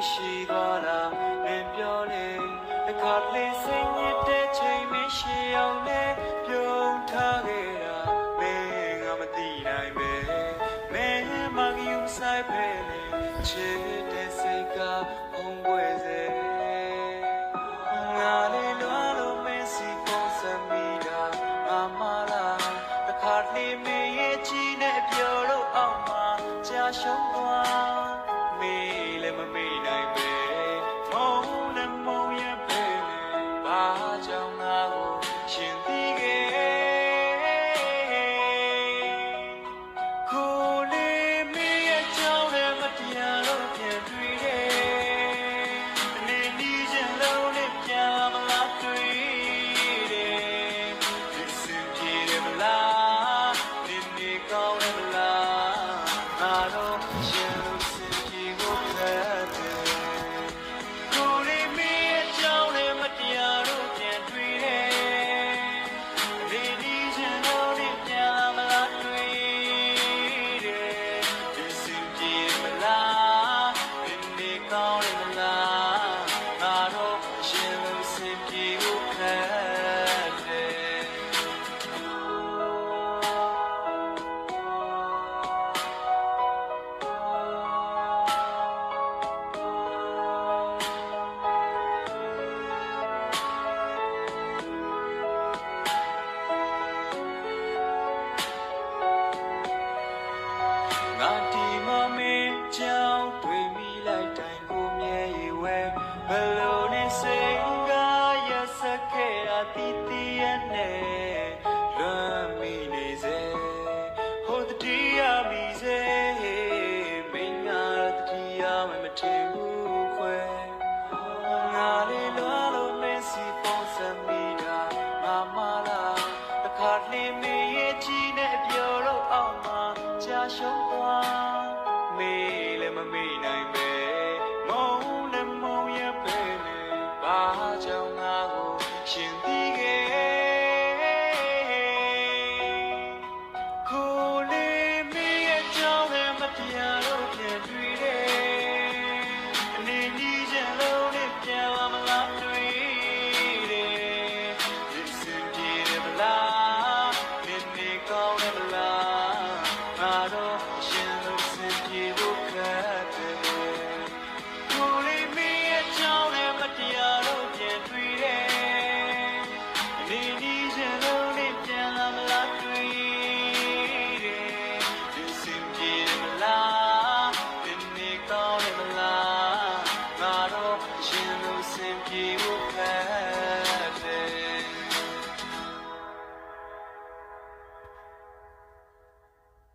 ရှိသွားတာလင်းပြောလေတစ်ခါလေးစိတ်ညစ်တဲ့ချိန်မရှိအောင်နဲ့ပြုံးထားခဲ့တာမင်းငါမသိနိုင်ပဲမင်းမကယူဆိုင်ပဲချစ်တဲ့စိတ်ကဘုံပွဲစေငါလေးလွားလို့မင်းစီပုံစံမိတာငါမလားတစ်ခါလေးမင်းရဲ့ချီနဲ့ပြောလို့အောင်မှာကြာရှုံးသွားမေးလည်းမမေးနိုင်ပဲမုန်းလည်းမုန်းရဲ့ပဲဘာကြောင့်ငါကိုရှင်သိခဲ့ကိုလေးမင်းရဲ့ကြောင့်လည်းမတရားလို့ပြန်တွေ့တယ်နေနီးချင်လို့လည်းပြန်လာမလားတွေ့တယ်ဒီစင်ပြေတယ်မလားဒီနေကောင်းတယ်မလားငါတော့ရှင်လို့စင်ပြေကိုဖတ်တယ်ကိုလေးမင်းရဲ့ကြောင့်လည်းမတရားလို့ပြန်တွေ့တယ်နေနီးချင်လို့လည်းပြန်လာမလားတွေ့တယ်ဒီစင်ပြေမလားဒီနေကောင်းတယ်မလားငါတော့ရှင်လို့စင်ပြေကိုဖတ်တယ်ငါဒီမမင်းကြောင့်တွေ့မိလိုက်တိုင်းကိုမြဲရဝဲဘလို့နဲ့စိတ်ကရစခဲ့တာတီးတီးရနဲ့လွမ်းမိနေစေဟိုတတိယမိစေမင်းငါတတိယမထင်ဘူးခွဲငါလေးလွားလို့မင်းစီပုံစံမိတာငါမလားတစ်ခါလေးမင်းရဲ့ချီနဲ့ပြောလို့အောင်မှာကြာရှုံးသွားမေးလည်းမမေးနိုင်ပဲမုန်းလည်းမုန်းရဲ့ပဲဘာကြောင့်ငါကိုရှင်သိခဲ့ကိုလေးမင်းရဲ့ကြောင့်လည်းမတရား